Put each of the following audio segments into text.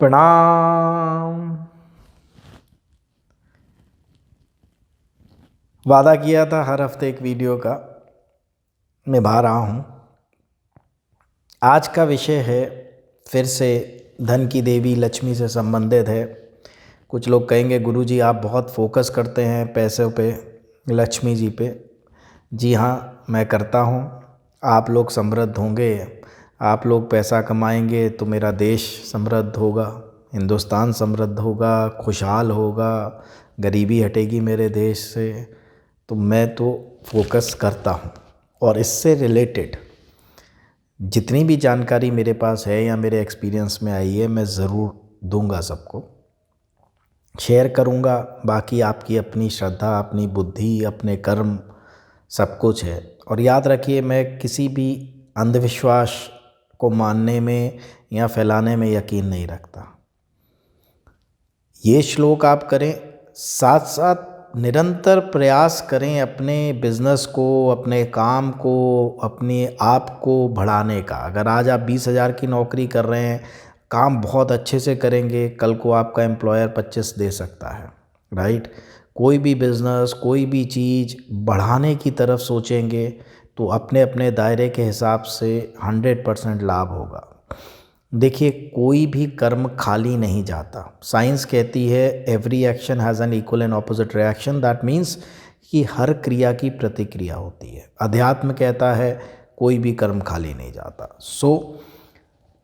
प्रणाम। वादा किया था हर हफ्ते एक वीडियो का, निभा रहा हूँ। आज का विषय है फिर से धन की देवी लक्ष्मी से संबंधित है। कुछ लोग कहेंगे गुरुजी आप बहुत फोकस करते हैं पैसों पे, लक्ष्मी जी पे। जी हाँ, मैं करता हूँ। आप लोग समृद्ध होंगे, आप लोग पैसा कमाएंगे तो मेरा देश समृद्ध होगा, हिंदुस्तान समृद्ध होगा, खुशहाल होगा, गरीबी हटेगी मेरे देश से। तो मैं तो फोकस करता हूँ और इससे रिलेटेड जितनी भी जानकारी मेरे पास है या मेरे एक्सपीरियंस में आई है मैं ज़रूर दूंगा, सबको शेयर करूंगा। बाकी आपकी अपनी श्रद्धा, अपनी बुद्धि, अपने कर्म सब कुछ है। और याद रखिए, मैं किसी भी अंधविश्वास को मानने में या फैलाने में यकीन नहीं रखता। ये श्लोक आप करें, साथ साथ निरंतर प्रयास करें अपने बिज़नेस को, अपने काम को, अपने आप को बढ़ाने का। अगर आज आप 20,000 की नौकरी कर रहे हैं, काम बहुत अच्छे से करेंगे, कल को आपका एम्प्लॉयर 25 दे सकता है, राइट। कोई भी बिज़नेस, कोई भी चीज़ बढ़ाने की तरफ सोचेंगे तो अपने अपने दायरे के हिसाब से 100% लाभ होगा। देखिए, कोई भी कर्म खाली नहीं जाता। साइंस कहती है every action has an equal and opposite reaction. That means कि हर क्रिया की प्रतिक्रिया होती है। अध्यात्म कहता है कोई भी कर्म खाली नहीं जाता। सो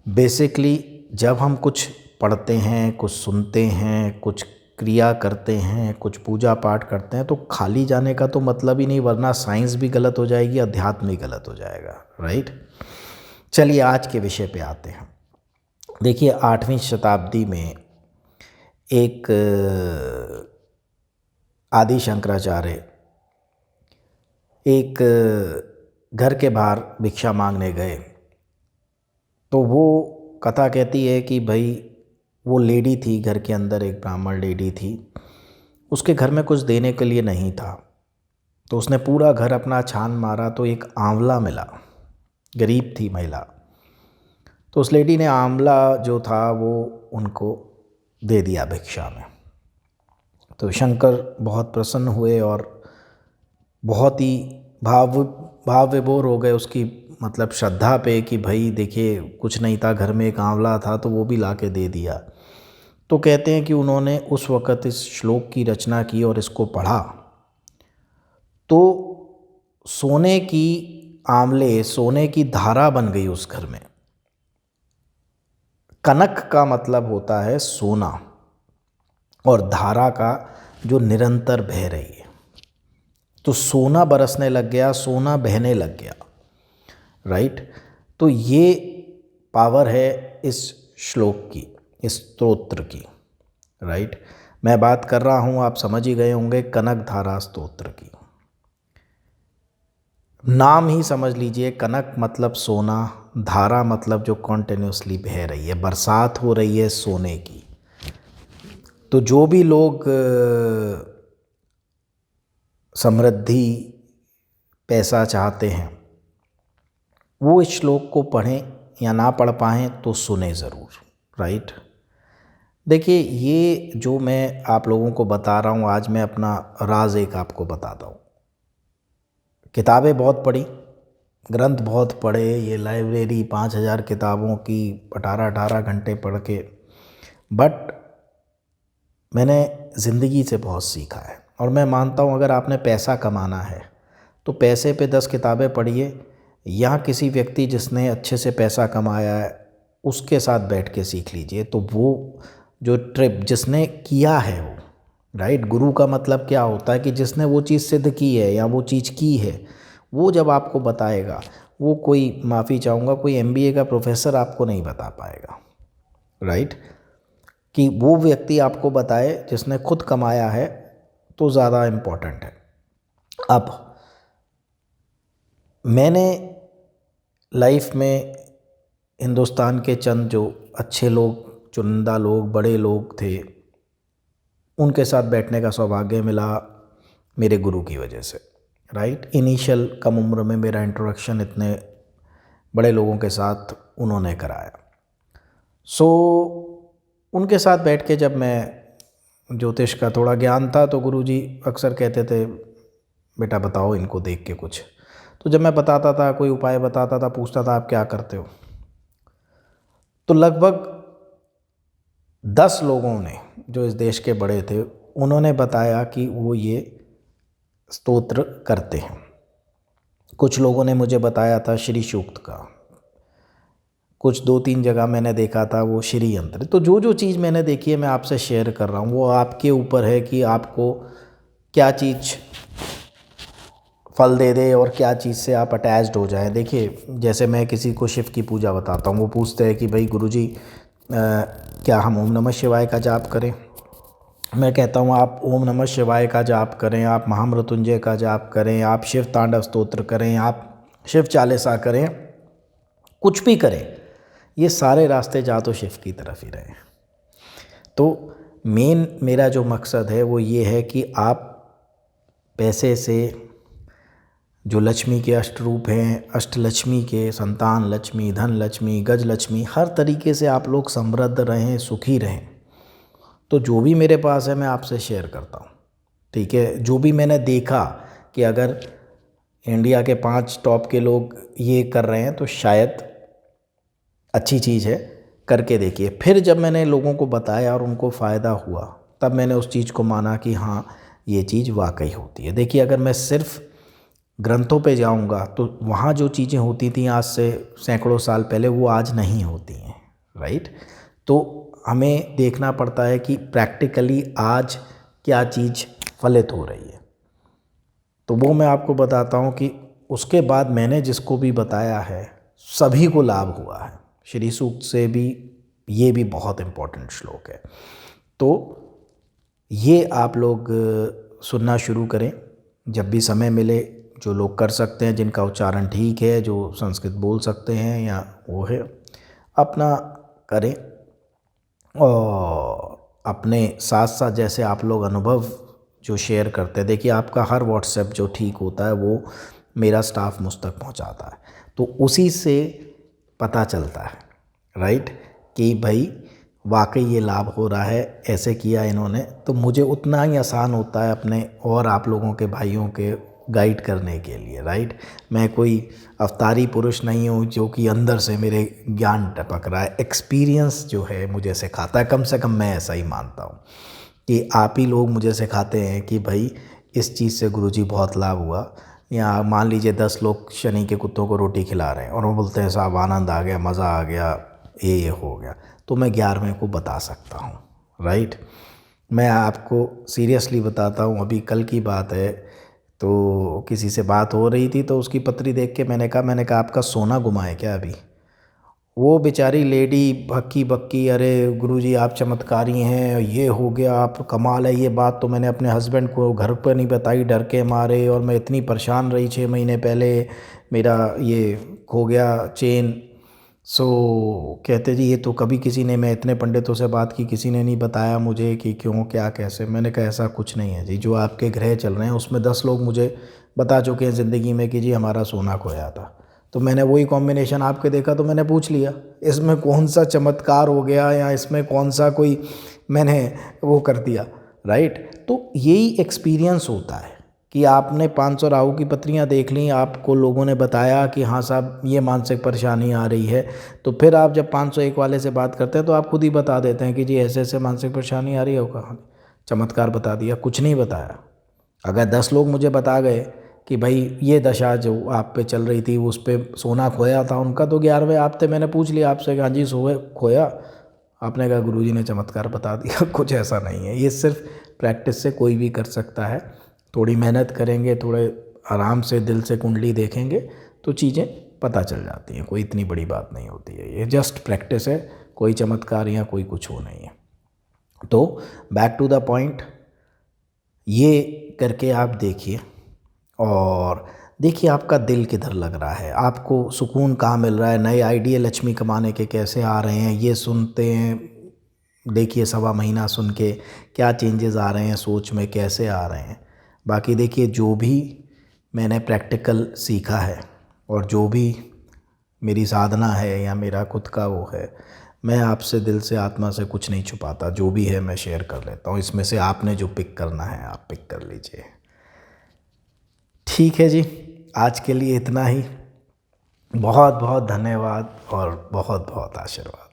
बेसिकली जब हम कुछ पढ़ते हैं, कुछ सुनते हैं, कुछ क्रिया करते हैं, कुछ पूजा पाठ करते हैं, तो खाली जाने का तो मतलब ही नहीं, वरना साइंस भी गलत हो जाएगी, अध्यात्म भी गलत हो जाएगा, राइट। चलिए आज के विषय पे आते हैं। देखिए, 8वीं शताब्दी में एक आदि शंकराचार्य एक घर के बाहर भिक्षा मांगने गए। तो वो कथा कहती है कि भाई वो लेडी थी घर के अंदर, एक ब्राह्मण लेडी थी, उसके घर में कुछ देने के लिए नहीं था। तो उसने पूरा घर अपना छान मारा तो एक आंवला मिला। गरीब थी महिला, तो उस लेडी ने आंवला जो था वो उनको दे दिया भिक्षा में। तो शंकर बहुत प्रसन्न हुए और बहुत ही भाव विभोर हो गए उसकी मतलब श्रद्धा पे कि भाई देखिए कुछ नहीं था घर में, एक आंवला था तो वो भी ला के दे दिया। तो कहते हैं कि उन्होंने उस वक़्त इस श्लोक की रचना की और इसको पढ़ा तो सोने की आंवले, सोने की धारा बन गई उस घर में। कनक का मतलब होता है सोना, और धारा का जो निरंतर बह रही है। तो सोना बरसने लग गया, सोना बहने लग गया, राइट। तो ये पावर है इस श्लोक की, इस स्तोत्र की, राइट। मैं बात कर रहा हूँ, आप समझ ही गए होंगे, कनक धारा स्तोत्र की। नाम ही समझ लीजिए, कनक मतलब सोना, धारा मतलब जो कॉन्टिन्यूसली बह रही है, बरसात हो रही है सोने की। तो जो भी लोग समृद्धि, पैसा चाहते हैं, वो इस श्लोक को पढ़ें, या ना पढ़ पाएँ तो सुने ज़रूर, राइट। देखिए, ये जो मैं आप लोगों को बता रहा हूँ आज, मैं अपना राज एक आपको बताता हूँ। किताबें बहुत पढ़ी, ग्रंथ बहुत पढ़े, ये लाइब्रेरी 5,000 किताबों की 18-18 घंटे पढ़ के, बट मैंने ज़िंदगी से बहुत सीखा है। और मैं मानता हूँ अगर आपने पैसा कमाना है तो पैसे पे 10 किताबें पढ़िए, या किसी व्यक्ति जिसने अच्छे से पैसा कमाया है उसके साथ बैठ के सीख लीजिए। तो वो जो ट्रिप जिसने किया है वो, राइट। गुरु का मतलब क्या होता है कि जिसने वो चीज़ सिद्ध की है या वो चीज़ की है, वो जब आपको बताएगा, वो कोई, माफ़ी चाहूँगा, कोई MBA का प्रोफेसर आपको नहीं बता पाएगा, राइट। कि वो व्यक्ति आपको बताए जिसने खुद कमाया है, तो ज़्यादा इम्पोर्टेंट है। अब मैंने लाइफ में हिंदुस्तान के चंद जो अच्छे लोग, चुनिंदा लोग, बड़े लोग थे, उनके साथ बैठने का सौभाग्य मिला मेरे गुरु की वजह से, राइट। इनिशियल कम उम्र में मेरा इंट्रोडक्शन इतने बड़े लोगों के साथ उन्होंने कराया। सो उनके साथ बैठ के जब मैं ज्योतिष का थोड़ा ज्ञान था तो गुरुजी अक्सर कहते थे बेटा बताओ इनको देख के कुछ। तो जब मैं बताता था, कोई उपाय बताता था, पूछता था आप क्या करते हो, तो लगभग 10 लोगों ने, जो इस देश के बड़े थे, उन्होंने बताया कि वो ये स्तोत्र करते हैं। कुछ लोगों ने मुझे बताया था श्री सूक्त का, कुछ 2-3 जगह मैंने देखा था वो श्री यंत्र। तो जो जो चीज़ मैंने देखी है मैं आपसे शेयर कर रहा हूँ। वो आपके ऊपर है कि आपको क्या चीज़ फल दे दे और क्या चीज़ से आप अटैच्ड हो जाएं। देखिए, जैसे मैं किसी को शिव की पूजा बताता हूँ, वो पूछते हैं कि भाई गुरुजी क्या हम ओम नमः शिवाय का जाप करें। मैं कहता हूँ आप ओम नमः शिवाय का जाप करें, आप महामृत्युंजय का जाप करें, आप शिव तांडव स्तोत्र करें, आप शिव चालीसा करें, कुछ भी करें, ये सारे रास्ते जा तो शिव की तरफ ही रहे। तो मेन मेरा जो मकसद है वो ये है कि आप पैसे से, जो लक्ष्मी के अष्ट रूप हैं, अष्टलक्ष्मी के, संतान लक्ष्मी, धन लक्ष्मी, गज लक्ष्मी, हर तरीके से आप लोग समृद्ध रहें, सुखी रहें। तो जो भी मेरे पास है मैं आपसे शेयर करता हूँ, ठीक है। जो भी मैंने देखा कि अगर इंडिया के 5 टॉप के लोग ये कर रहे हैं तो शायद अच्छी चीज़ है, करके देखिए। फिर जब मैंने लोगों को बताया और उनको फ़ायदा हुआ, तब मैंने उस चीज़ को माना कि हाँ ये चीज़ वाकई होती है। देखिए, अगर मैं सिर्फ ग्रंथों पे जाऊंगा तो वहाँ जो चीज़ें होती थी आज से सैकड़ों साल पहले, वो आज नहीं होती हैं, राइट। तो हमें देखना पड़ता है कि प्रैक्टिकली आज क्या चीज़ फलित हो रही है। तो वो मैं आपको बताता हूँ कि उसके बाद मैंने जिसको भी बताया है सभी को लाभ हुआ है। श्री सूक्त से भी, ये भी बहुत इम्पोर्टेंट श्लोक है। तो ये आप लोग सुनना शुरू करें जब भी समय मिले। जो लोग कर सकते हैं, जिनका उच्चारण ठीक है, जो संस्कृत बोल सकते हैं या वो है, अपना करें। और अपने साथ साथ जैसे आप लोग अनुभव जो शेयर करते हैं, देखिए आपका हर व्हाट्सएप जो ठीक होता है वो मेरा स्टाफ मुझ तक पहुंचाता है, तो उसी से पता चलता है, राइट, कि भाई वाकई ये लाभ हो रहा है, ऐसे किया इन्होंने। तो मुझे उतना ही आसान होता है अपने और आप लोगों के भाइयों के गाइड करने के लिए, राइट। मैं कोई अवतारी पुरुष नहीं हूँ जो कि अंदर से मेरे ज्ञान टपक रहा है। एक्सपीरियंस जो है मुझे सिखाता है, कम से कम मैं ऐसा ही मानता हूँ कि आप ही लोग मुझे सिखाते हैं कि भाई इस चीज़ से गुरुजी बहुत लाभ हुआ। या मान लीजिए 10 लोग शनि के कुत्तों को रोटी खिला रहे हैं और वो बोलते हैं साहब आनंद आ गया, मज़ा आ गया, ये हो गया, तो मैं 11वें को बता सकता हूँ, राइट। मैं आपको सीरियसली बताता हूँ, अभी कल की बात है, तो किसी से बात हो रही थी तो उसकी पत्री देख के मैंने कहा आपका सोना गुमा है क्या अभी। वो बेचारी लेडी भक्की बक्की, अरे गुरुजी आप चमत्कारी हैं, ये हो गया, आप कमाल है। ये बात तो मैंने अपने हस्बैंड को घर पर नहीं बताई, डर के मारे, और मैं इतनी परेशान रही 6 महीने पहले, मेरा ये खो गया चेन। सो कहते जी ये तो कभी किसी ने, मैं इतने पंडितों से बात की, किसी ने नहीं बताया मुझे कि क्यों क्या कैसे। मैंने कहा ऐसा कुछ नहीं है जी, जो आपके ग्रह चल रहे हैं उसमें 10 लोग मुझे बता चुके हैं ज़िंदगी में कि जी हमारा सोना खोया था। तो मैंने वही कॉम्बिनेशन आपके देखा तो मैंने पूछ लिया, इसमें कौन सा चमत्कार हो गया या इसमें कौन सा कोई मैंने वो कर दिया, राइट। तो यही एक्सपीरियंस होता है कि आपने 500 राहु की पत्रियां देख ली, आपको लोगों ने बताया कि हाँ साहब ये मानसिक परेशानी आ रही है, तो फिर आप जब 501 वाले से बात करते हैं तो आप खुद ही बता देते हैं कि जी ऐसे ऐसे मानसिक परेशानी आ रही है। होगा चमत्कार बता दिया, कुछ नहीं बताया। अगर 10 लोग मुझे बता गए कि भाई ये दशा जो आप पे चल रही थी उस पर सोना खोया था उनका, तो 11वें आप थे, मैंने पूछ लिया आपसे कि हाँ जी सोए खोया, आपने कहा गुरुजी ने चमत्कार बता दिया। कुछ ऐसा नहीं है, ये सिर्फ प्रैक्टिस से कोई भी कर सकता है। थोड़ी मेहनत करेंगे, थोड़े आराम से दिल से कुंडली देखेंगे तो चीज़ें पता चल जाती हैं। कोई इतनी बड़ी बात नहीं होती है, ये जस्ट प्रैक्टिस है, कोई चमत्कार या कोई कुछ वो नहीं है। तो बैक टू द पॉइंट, ये करके आप देखिए और देखिए आपका दिल किधर लग रहा है, आपको सुकून कहाँ मिल रहा है, नए आइडिया लक्ष्मी कमाने के कैसे आ रहे हैं, ये सुनते हैं। देखिए 1.25 महीना सुन के क्या चेंजेस आ रहे हैं, सोच में कैसे आ रहे हैं। बाकी देखिए जो भी मैंने प्रैक्टिकल सीखा है और जो भी मेरी साधना है या मेरा खुद का वो है, मैं आपसे दिल से आत्मा से कुछ नहीं छुपाता, जो भी है मैं शेयर कर लेता हूँ। इसमें से आपने जो पिक करना है आप पिक कर लीजिए। ठीक है जी, आज के लिए इतना ही। बहुत बहुत धन्यवाद और बहुत बहुत आशीर्वाद।